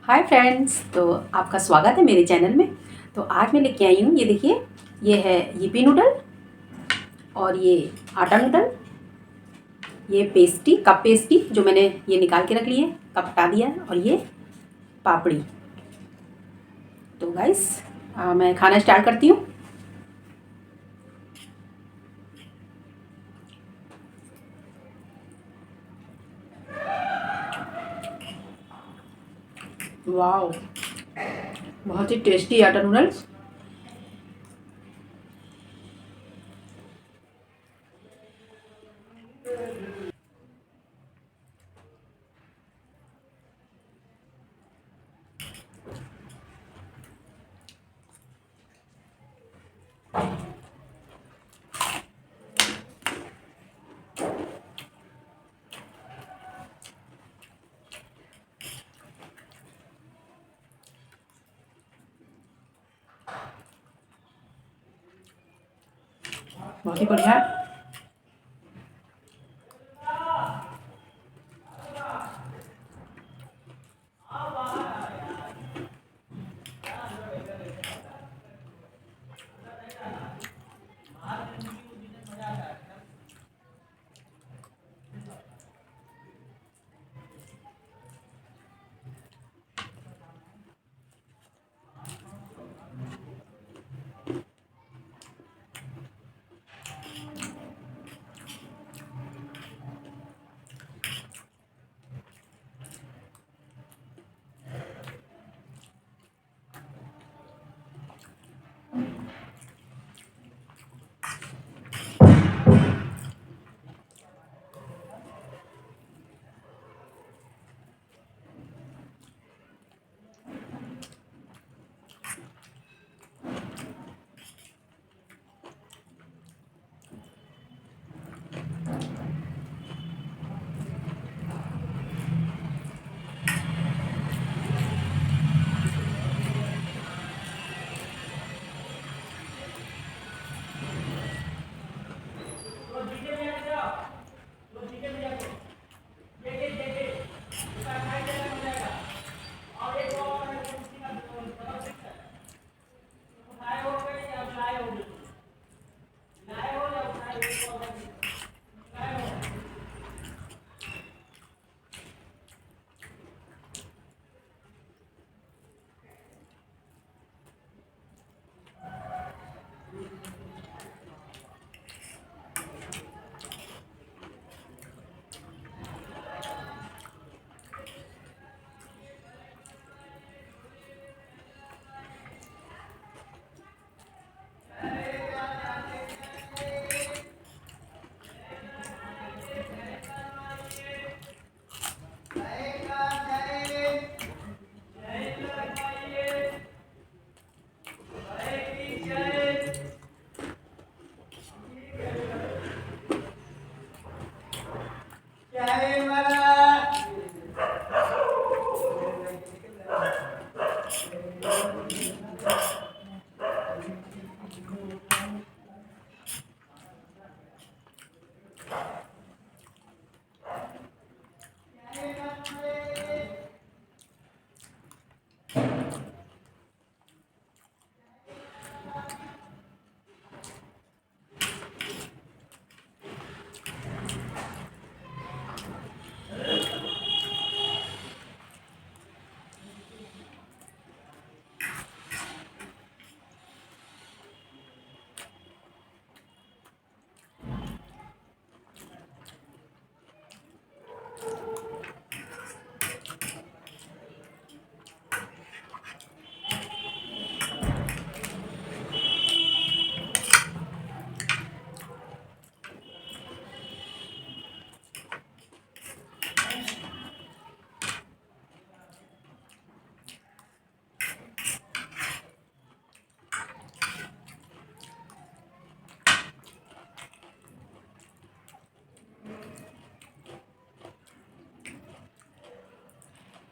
Hi friends, तो आपका स्वागत है मेरे चैनल में। तो आज मैं लेके आई हूँ, ये देखिए, ये है यिप्पी नूडल और ये आटा नूडल, ये पेस्ट्री, कप पेस्ट्री जो मैंने ये निकाल के रख ली है, कप हटा दिया है, और ये पापड़ी। तो गाइस, मैं खाना स्टार्ट करती हूँ। वाओ, बहुत ही टेस्टी आटा नूडल्स। बहुत ही बढ़िया।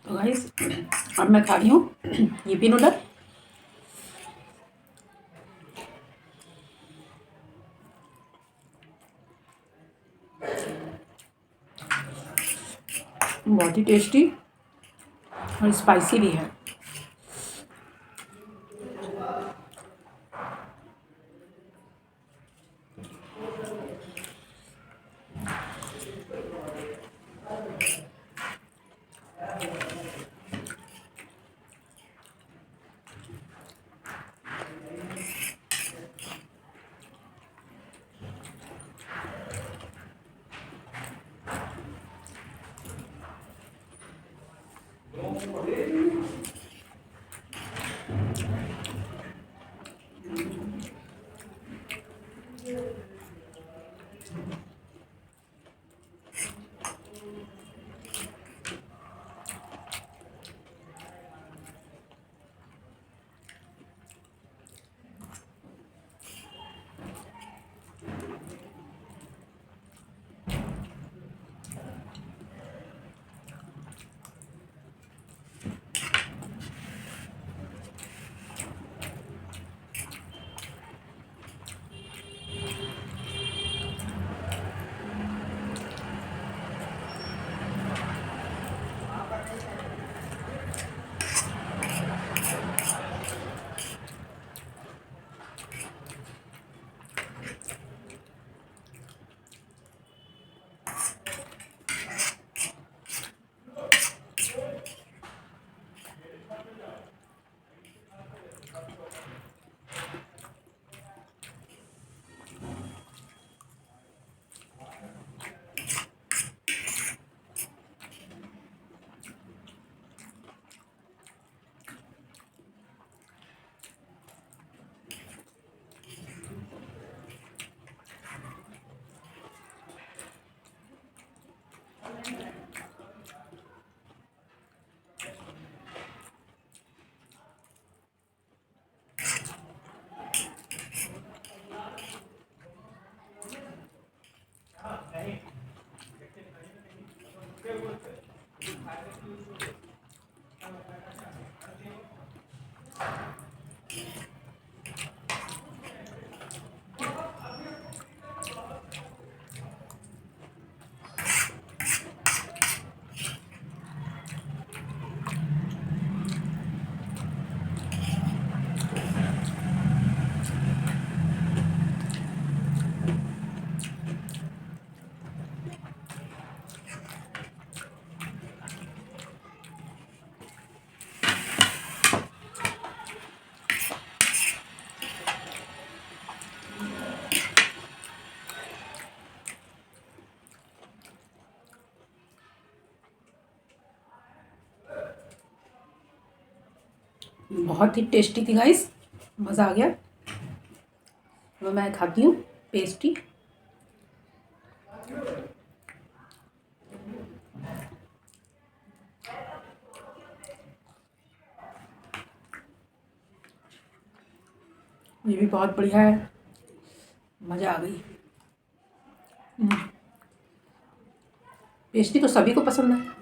तो गाइस, अब मैं खा रही हूँ यिप्पी नूडल। बहुत ही टेस्टी, और स्पाइसी भी है। बहुत ही टेस्टी थी गाइस, मज़ा आ गया। अब मैं खाती हूँ पेस्ट्री। ये भी बहुत बढ़िया है, मज़ा आ गई। पेस्ट्री तो सभी को पसंद है।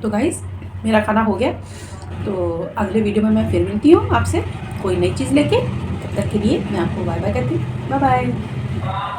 तो गाइस मेरा खाना हो गया, तो अगले वीडियो में मैं फिर मिलती हूँ आपसे कोई नई चीज़ लेके। तब तक के लिए मैं आपको बाय बाय करती हूँ। Bye bye.